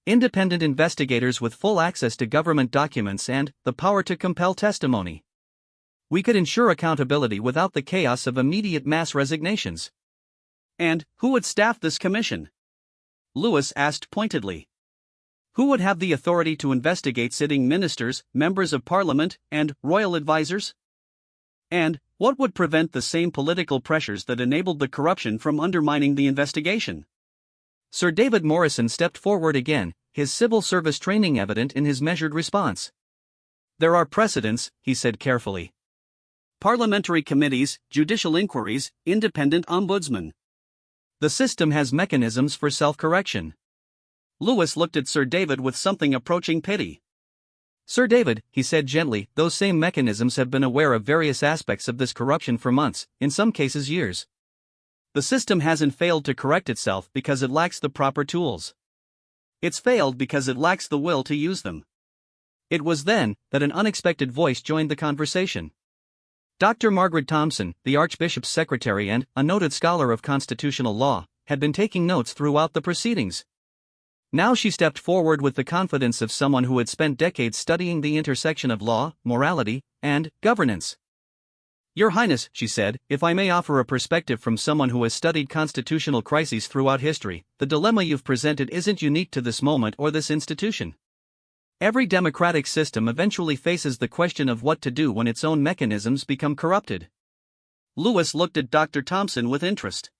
Speaker 1: "Independent investigators with full access to government documents and the power to compel testimony. We could ensure accountability without the chaos of immediate mass resignations." "And who would staff this commission?" Lewis asked pointedly. "Who would have the authority to investigate sitting ministers, members of parliament, and royal advisors? And what would prevent the same political pressures that enabled the corruption from undermining the investigation?" Sir David Morrison stepped forward again, his civil service training evident in his measured response. "There are precedents," he said carefully. "Parliamentary committees, judicial inquiries, independent ombudsmen. The system has mechanisms for self-correction." Lewis looked at Sir David with something approaching pity. "Sir David," he said gently, "those same mechanisms have been aware of various aspects of this corruption for months, in some cases years. The system hasn't failed to correct itself because it lacks the proper tools. It's failed because it lacks the will to use them." It was then that an unexpected voice joined the conversation. Dr. Margaret Thompson, the Archbishop's secretary and a noted scholar of constitutional law, had been taking notes throughout the proceedings. Now she stepped forward with the confidence of someone who had spent decades studying the intersection of law, morality, and governance. "Your Highness," she said, "if I may offer a perspective from someone who has studied constitutional crises throughout history, the dilemma you've presented isn't unique to this moment or this institution. Every democratic system eventually faces the question of what to do when its own mechanisms become corrupted." Lewis looked at Dr. Thompson with interest.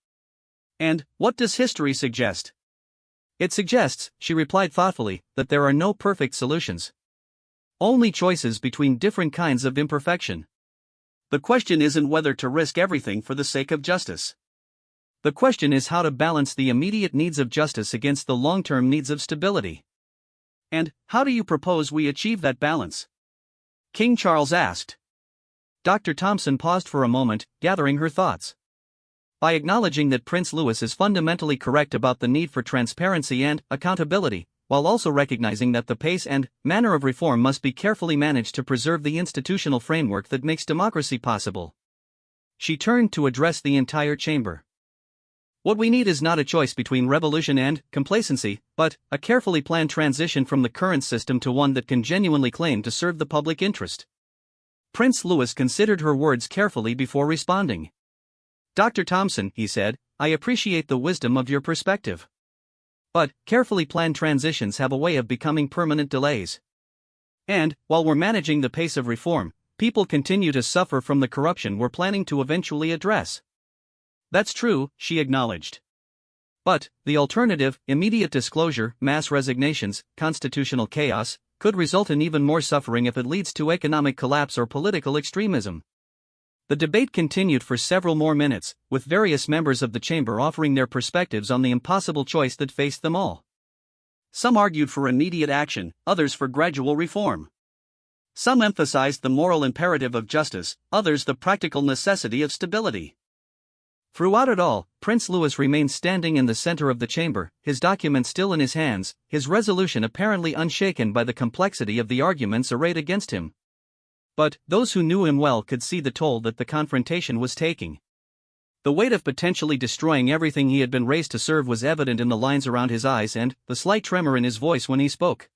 Speaker 1: "And what does history suggest?" "It suggests," she replied thoughtfully, "that there are no perfect solutions. Only choices between different kinds of imperfection. The question isn't whether to risk everything for the sake of justice. The question is how to balance the immediate needs of justice against the long-term needs of stability." "And how do you propose we achieve that balance?" King Charles asked. Dr. Thompson paused for a moment, gathering her thoughts. by acknowledging that Prince Louis is fundamentally correct about the need for transparency and accountability, while also recognizing that the pace and manner of reform must be carefully managed to preserve the institutional framework that makes democracy possible. She turned to address the entire chamber. What we need is not a choice between revolution and complacency, but a carefully planned transition from the current system to one that can genuinely claim to serve the public interest. Prince Louis considered her words carefully before responding. "Dr. Thompson," he said, "I appreciate the wisdom of your perspective. But carefully planned transitions have a way of becoming permanent delays. And, while we're managing the pace of reform, people continue to suffer from the corruption we're planning to eventually address." "That's true," she acknowledged. "But the alternative, immediate disclosure, mass resignations, constitutional chaos, could result in even more suffering if it leads to economic collapse or political extremism." The debate continued for several more minutes, with various members of the chamber offering their perspectives on the impossible choice that faced them all. Some argued for immediate action, others for gradual reform. Some emphasized the moral imperative of justice, others the practical necessity of stability. Throughout it all, Prince Louis remained standing in the center of the chamber, his document still in his hands, his resolution apparently unshaken by the complexity of the arguments arrayed against him. But those who knew him well could see the toll that the confrontation was taking. The weight of potentially destroying everything he had been raised to serve was evident in the lines around his eyes and the slight tremor in his voice when he spoke.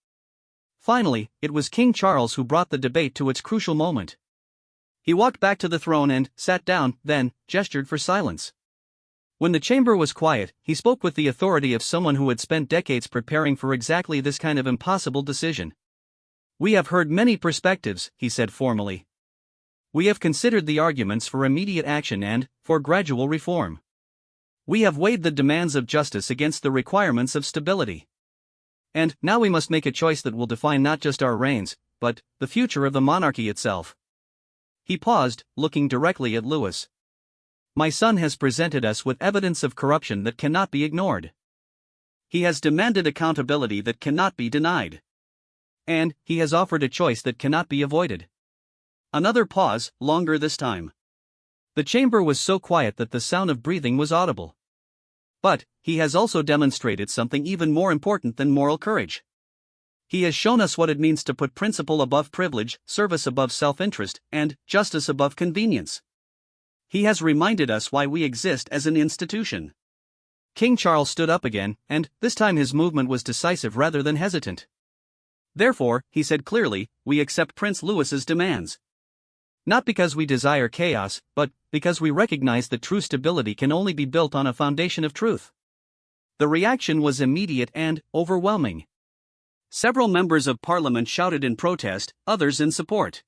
Speaker 1: Finally, it was King Charles who brought the debate to its crucial moment. He walked back to the throne and sat down, then gestured for silence. When the chamber was quiet, he spoke with the authority of someone who had spent decades preparing for exactly this kind of impossible decision. "We have heard many perspectives," he said formally. "We have considered the arguments for immediate action and for gradual reform. We have weighed the demands of justice against the requirements of stability. And now we must make a choice that will define not just our reigns, but the future of the monarchy itself." He paused, looking directly at Louis. "My son has presented us with evidence of corruption that cannot be ignored. He has demanded accountability that cannot be denied. And he has offered a choice that cannot be avoided." Another pause, longer this time. The chamber was so quiet that the sound of breathing was audible. "But he has also demonstrated something even more important than moral courage. He has shown us what it means to put principle above privilege, service above self-interest, and justice above convenience. He has reminded us why we exist as an institution." King Charles stood up again, and this time his movement was decisive rather than hesitant. "Therefore," he said clearly, "we accept Prince Louis's demands. Not because we desire chaos, but because we recognize that true stability can only be built on a foundation of truth." The reaction was immediate and overwhelming. Several members of parliament shouted in protest, others in support.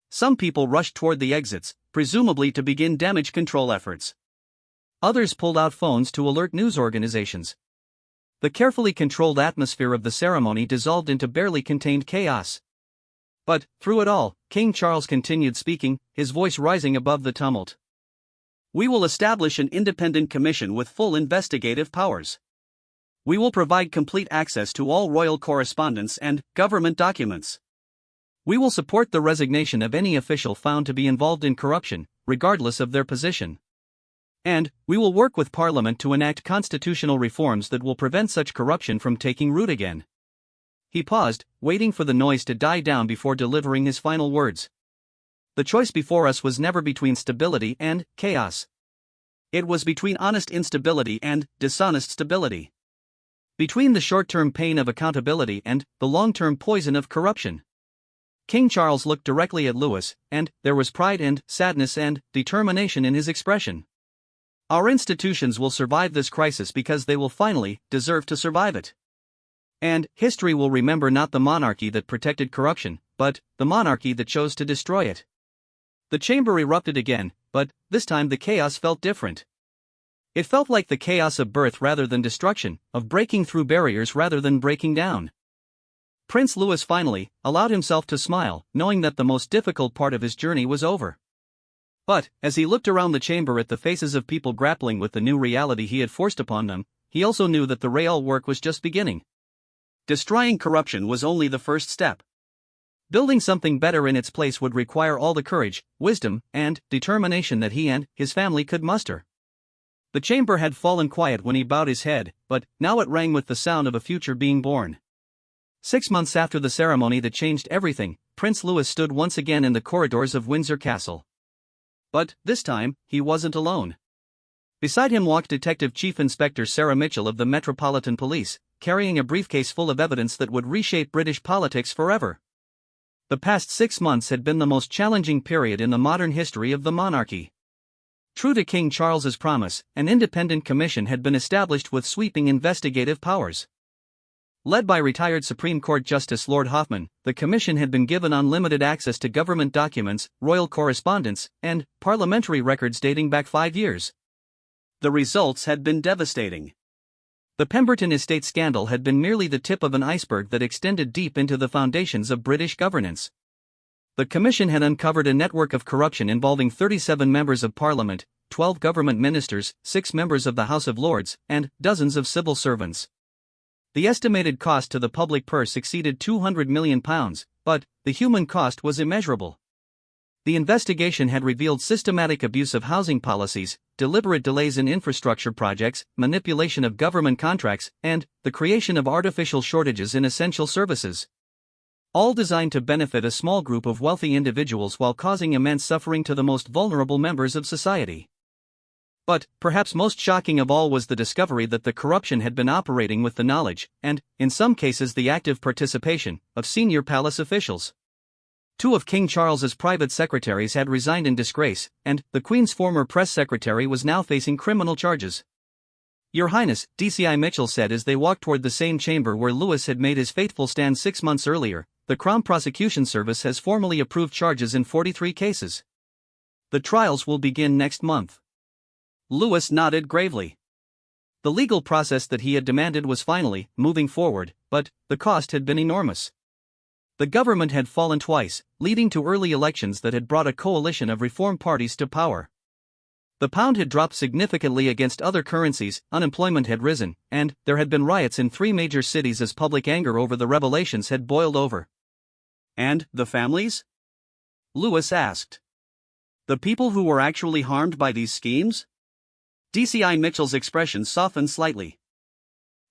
Speaker 1: Some people rushed toward the exits, presumably to begin damage control efforts. Others pulled out phones to alert news organizations. The carefully controlled atmosphere of the ceremony dissolved into barely contained chaos. But, through it all, King Charles continued speaking, his voice rising above the tumult. "We will establish an independent commission with full investigative powers. We will provide complete access to all royal correspondence and government documents. We will support the resignation of any official found to be involved in corruption, regardless of their position. And we will work with Parliament to enact constitutional reforms that will prevent such corruption from taking root again." He paused, waiting for the noise to die down before delivering his final words. "The choice before us was never between stability and chaos. It was between honest instability and dishonest stability. Between the short-term pain of accountability and the long-term poison of corruption." King Charles looked directly at Louis, and there was pride and sadness and determination in his expression. "Our institutions will survive this crisis because they will finally deserve to survive it. And history will remember not the monarchy that protected corruption, but the monarchy that chose to destroy it." The chamber erupted again, but this time the chaos felt different. It felt like the chaos of birth rather than destruction, of breaking through barriers rather than breaking down. Prince Louis finally allowed himself to smile, knowing that the most difficult part of his journey was over. But, as he looked around the chamber at the faces of people grappling with the new reality he had forced upon them, he also knew that the real work was just beginning. Destroying corruption was only the first step. Building something better in its place would require all the courage, wisdom, and determination that he and his family could muster. The chamber had fallen quiet when he bowed his head, but now it rang with the sound of a future being born. 6 months after the ceremony that changed everything, Prince Louis stood once again in the corridors of Windsor Castle. But, this time, he wasn't alone. Beside him walked Detective Chief Inspector Sarah Mitchell of the Metropolitan Police, carrying a briefcase full of evidence that would reshape British politics forever. The past 6 months had been the most challenging period in the modern history of the monarchy. True to King Charles's promise, an independent commission had been established with sweeping investigative powers. Led by retired Supreme Court Justice Lord Hoffman, the commission had been given unlimited access to government documents, royal correspondence, and parliamentary records dating back 5 years. The results had been devastating. The Pemberton estate scandal had been merely the tip of an iceberg that extended deep into the foundations of British governance. The commission had uncovered a network of corruption involving 37 members of parliament, 12 government ministers, 6 members of the House of Lords, and dozens of civil servants. The estimated cost to the public purse exceeded £200 million, but the human cost was immeasurable. The investigation had revealed systematic abuse of housing policies, deliberate delays in infrastructure projects, manipulation of government contracts, and the creation of artificial shortages in essential services. All designed to benefit a small group of wealthy individuals while causing immense suffering to the most vulnerable members of society. But, perhaps most shocking of all was the discovery that the corruption had been operating with the knowledge, and, in some cases the active participation, of senior palace officials. 2 of King Charles's private secretaries had resigned in disgrace, and the Queen's former press secretary was now facing criminal charges. "Your Highness," DCI Mitchell said as they walked toward the same chamber where Louis had made his fateful stand 6 months earlier, "the Crown Prosecution Service has formally approved charges in 43 cases. The trials will begin next month." Louis nodded gravely. The legal process that he had demanded was finally moving forward, but the cost had been enormous. The government had fallen twice, leading to early elections that had brought a coalition of reform parties to power. The pound had dropped significantly against other currencies, unemployment had risen, and there had been riots in 3 major cities as public anger over the revelations had boiled over. "And the families?" Louis asked. "The people who were actually harmed by these schemes?" DCI Mitchell's expression softened slightly.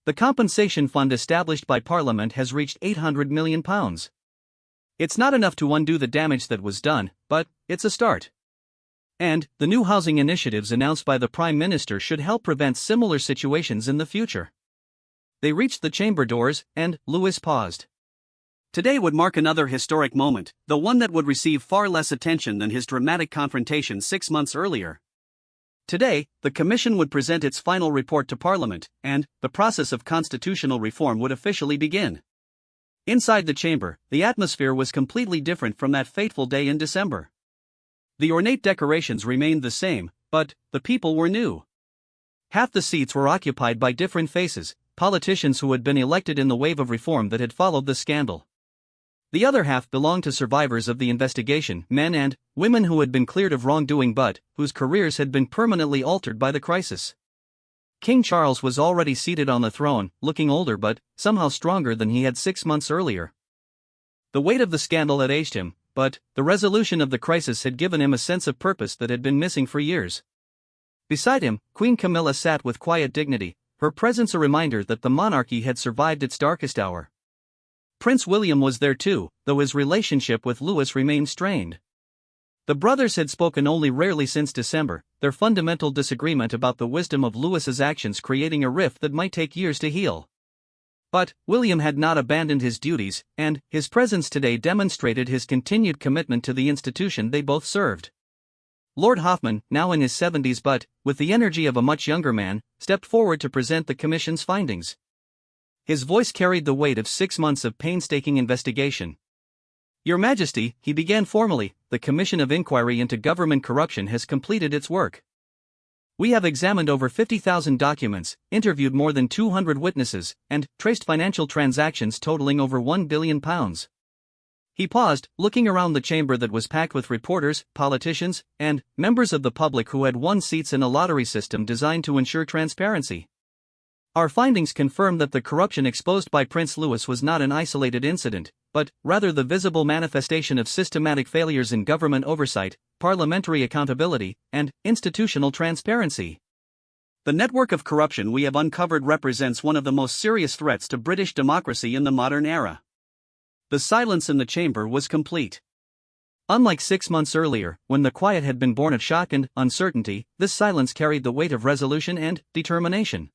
Speaker 1: "The compensation fund established by Parliament has reached £800 million. It's not enough to undo the damage that was done, but it's a start. And the new housing initiatives announced by the Prime Minister should help prevent similar situations in the future." They reached the chamber doors, and Louis paused. Today would mark another historic moment, the one that would receive far less attention than his dramatic confrontation 6 months earlier. Today, the Commission would present its final report to Parliament, and the process of constitutional reform would officially begin. Inside the chamber, the atmosphere was completely different from that fateful day in December. The ornate decorations remained the same, but the people were new. Half the seats were occupied by different faces, politicians who had been elected in the wave of reform that had followed the scandal. The other half belonged to survivors of the investigation, men and women who had been cleared of wrongdoing but whose careers had been permanently altered by the crisis. King Charles was already seated on the throne, looking older but somehow stronger than he had 6 months earlier. The weight of the scandal had aged him, but the resolution of the crisis had given him a sense of purpose that had been missing for years. Beside him, Queen Camilla sat with quiet dignity, her presence a reminder that the monarchy had survived its darkest hour. Prince William was there too, though his relationship with Louis remained strained. The brothers had spoken only rarely since December, their fundamental disagreement about the wisdom of Louis's actions creating a rift that might take years to heal. But William had not abandoned his duties, and his presence today demonstrated his continued commitment to the institution they both served. Lord Hoffman, now in his 70s but with the energy of a much younger man, stepped forward to present the Commission's findings. His voice carried the weight of 6 months of painstaking investigation. "Your Majesty," he began formally, "the Commission of Inquiry into Government Corruption has completed its work. We have examined over 50,000 documents, interviewed more than 200 witnesses, and traced financial transactions totaling over £1 billion. He paused, looking around the chamber that was packed with reporters, politicians, and members of the public who had won seats in a lottery system designed to ensure transparency. Our findings confirm that the corruption exposed by Prince Louis was not an isolated incident, but rather the visible manifestation of systematic failures in government oversight, parliamentary accountability, and institutional transparency. The network of corruption we have uncovered represents one of the most serious threats to British democracy in the modern era. The silence in the chamber was complete. Unlike 6 months earlier, when the quiet had been born of shock and uncertainty, this silence carried the weight of resolution and determination.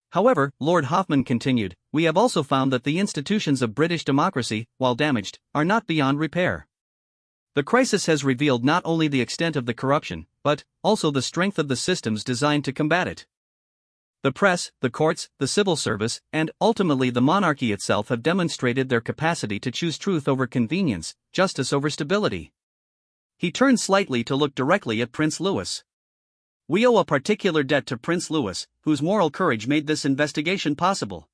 Speaker 1: However, Lord Hoffman continued, we have also found that the institutions of British democracy, while damaged, are not beyond repair. The crisis has revealed not only the extent of the corruption, but also the strength of the systems designed to combat it. The press, the courts, the civil service, and ultimately the monarchy itself have demonstrated their capacity to choose truth over convenience, justice over stability. He turned slightly to look directly at Prince Louis. We owe a particular debt to Prince Louis, whose moral courage made this investigation possible.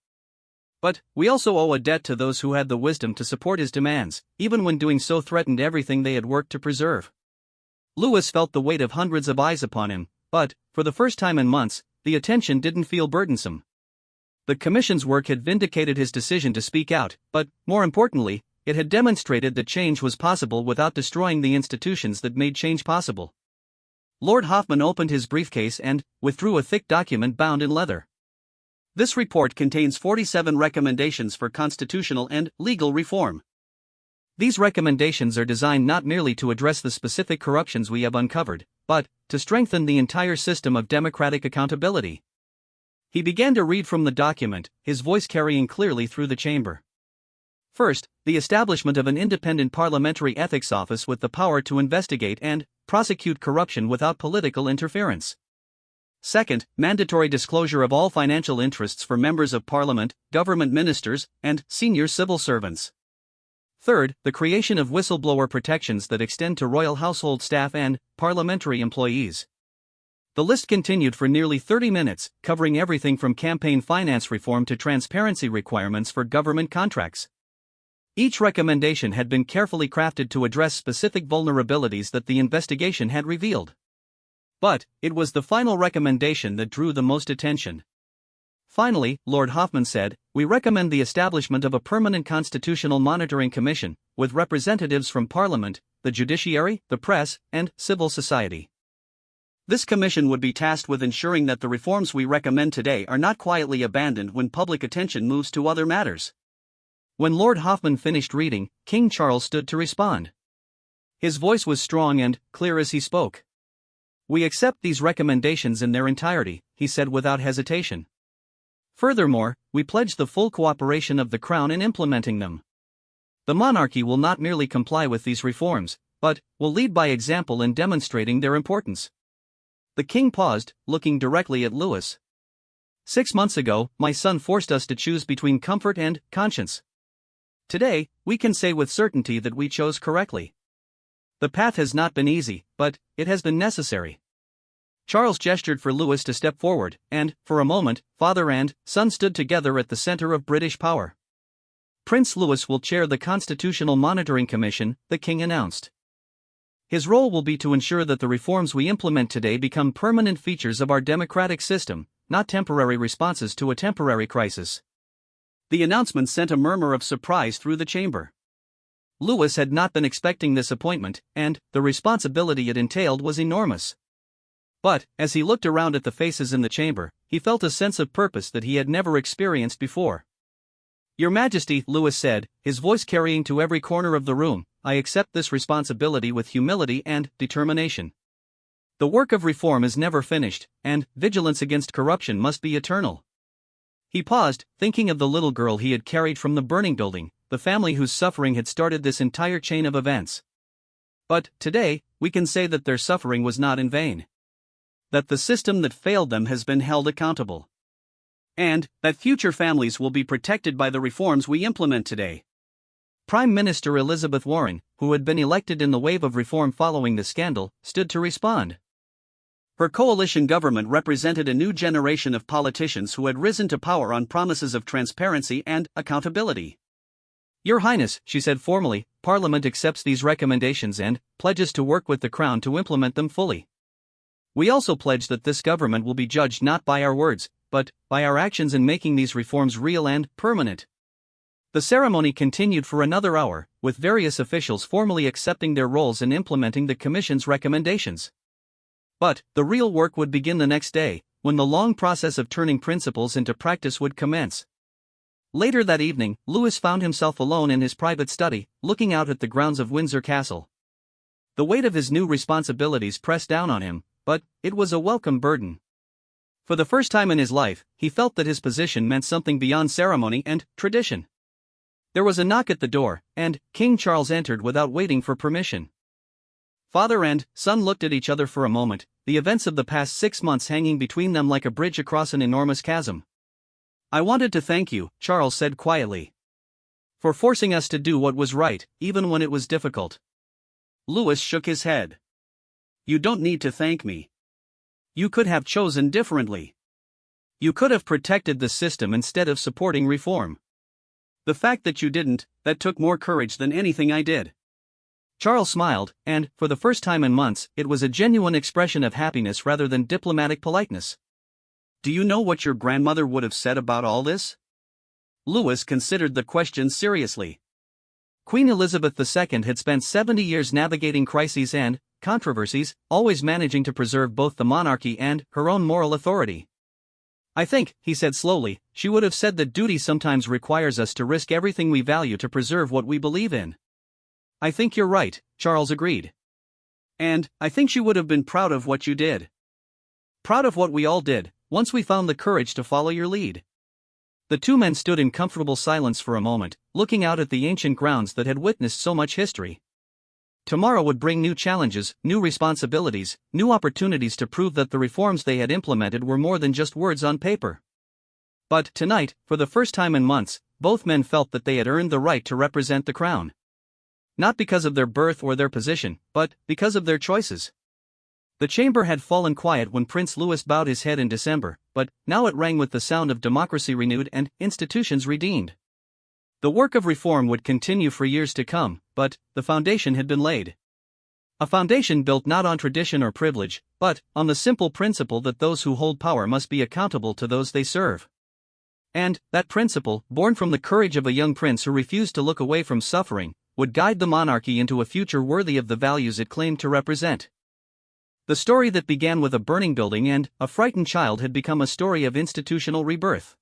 Speaker 1: But we also owe a debt to those who had the wisdom to support his demands, even when doing so threatened everything they had worked to preserve. Louis felt the weight of hundreds of eyes upon him, but, for the first time in months, the attention didn't feel burdensome. The Commission's work had vindicated his decision to speak out, but, more importantly, it had demonstrated that change was possible without destroying the institutions that made change possible. Lord Hoffman opened his briefcase and withdrew a thick document bound in leather. This report contains 47 recommendations for constitutional and legal reform. These recommendations are designed not merely to address the specific corruptions we have uncovered, but to strengthen the entire system of democratic accountability. He began to read from the document, his voice carrying clearly through the chamber. First, the establishment of an independent parliamentary ethics office with the power to investigate and prosecute corruption without political interference. Second, mandatory disclosure of all financial interests for members of parliament, government ministers, and senior civil servants. Third, the creation of whistleblower protections that extend to royal household staff and parliamentary employees. The list continued for nearly 30 minutes, covering everything from campaign finance reform to transparency requirements for government contracts. Each recommendation had been carefully crafted to address specific vulnerabilities that the investigation had revealed. But it was the final recommendation that drew the most attention. Finally, Lord Hoffman said, we recommend the establishment of a permanent constitutional monitoring commission, with representatives from Parliament, the judiciary, the press, and civil society. This commission would be tasked with ensuring that the reforms we recommend today are not quietly abandoned when public attention moves to other matters. When Lord Hoffman finished reading, King Charles stood to respond. His voice was strong and clear as he spoke. We accept these recommendations in their entirety, he said without hesitation. Furthermore, we pledge the full cooperation of the Crown in implementing them. The monarchy will not merely comply with these reforms, but will lead by example in demonstrating their importance. The king paused, looking directly at Louis. 6 months ago, my son forced us to choose between comfort and conscience. Today, we can say with certainty that we chose correctly. The path has not been easy, but it has been necessary. Charles gestured for Louis to step forward, and, for a moment, father and son stood together at the center of British power. Prince Louis will chair the Constitutional Monitoring Commission, the king announced. His role will be to ensure that the reforms we implement today become permanent features of our democratic system, not temporary responses to a temporary crisis. The announcement sent a murmur of surprise through the chamber. Louis had not been expecting this appointment, and the responsibility it entailed was enormous. But, as he looked around at the faces in the chamber, he felt a sense of purpose that he had never experienced before. Your Majesty, Louis said, his voice carrying to every corner of the room, I accept this responsibility with humility and determination. The work of reform is never finished, and vigilance against corruption must be eternal. He paused, thinking of the little girl he had carried from the burning building, the family whose suffering had started this entire chain of events. But, today, we can say that their suffering was not in vain. That the system that failed them has been held accountable. And that future families will be protected by the reforms we implement today. Prime Minister Elizabeth Warren, who had been elected in the wave of reform following the scandal, stood to respond. Her coalition government represented a new generation of politicians who had risen to power on promises of transparency and accountability. Your Highness, she said formally, Parliament accepts these recommendations and pledges to work with the Crown to implement them fully. We also pledge that this government will be judged not by our words, but by our actions in making these reforms real and permanent. The ceremony continued for another hour, with various officials formally accepting their roles in implementing the Commission's recommendations. But the real work would begin the next day, when the long process of turning principles into practice would commence. Later that evening, Louis found himself alone in his private study, looking out at the grounds of Windsor Castle. The weight of his new responsibilities pressed down on him, but it was a welcome burden. For the first time in his life, he felt that his position meant something beyond ceremony and tradition. There was a knock at the door, and King Charles entered without waiting for permission. Father and son looked at each other for a moment, the events of the past 6 months hanging between them like a bridge across an enormous chasm. "I wanted to thank you," Charles said quietly, "for forcing us to do what was right, even when it was difficult." Louis shook his head. "You don't need to thank me. You could have chosen differently. You could have protected the system instead of supporting reform. The fact that you didn't, that took more courage than anything I did." Charles smiled, and, for the first time in months, it was a genuine expression of happiness rather than diplomatic politeness. "Do you know what your grandmother would have said about all this?" Louis considered the question seriously. Queen Elizabeth II had spent 70 years navigating crises and controversies, always managing to preserve both the monarchy and her own moral authority. "I think," he said slowly, "she would have said that duty sometimes requires us to risk everything we value to preserve what we believe in." "I think you're right," Charles agreed. "And I think she would have been proud of what you did. Proud of what we all did, once we found the courage to follow your lead." The two men stood in comfortable silence for a moment, looking out at the ancient grounds that had witnessed so much history. Tomorrow would bring new challenges, new responsibilities, new opportunities to prove that the reforms they had implemented were more than just words on paper. But tonight, for the first time in months, both men felt that they had earned the right to represent the crown. Not because of their birth or their position, but because of their choices. The chamber had fallen quiet when Prince Louis bowed his head in December, but now it rang with the sound of democracy renewed and institutions redeemed. The work of reform would continue for years to come, but the foundation had been laid. A foundation built not on tradition or privilege, but on the simple principle that those who hold power must be accountable to those they serve. And that principle, born from the courage of a young prince who refused to look away from suffering, would guide the monarchy into a future worthy of the values it claimed to represent. The story that began with a burning building and a frightened child had become a story of institutional rebirth.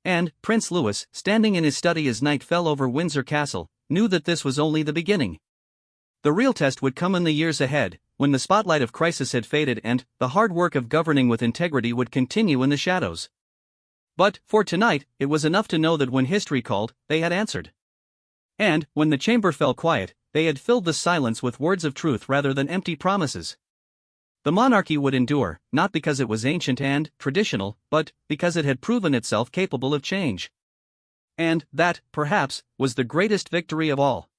Speaker 1: And Prince Louis, standing in his study as night fell over Windsor Castle, knew that this was only the beginning. The real test would come in the years ahead, when the spotlight of crisis had faded and the hard work of governing with integrity would continue in the shadows. But, for tonight, it was enough to know that when history called, they had answered. And, when the chamber fell quiet, they had filled the silence with words of truth rather than empty promises. The monarchy would endure, not because it was ancient and traditional, but because it had proven itself capable of change. And that, perhaps, was the greatest victory of all.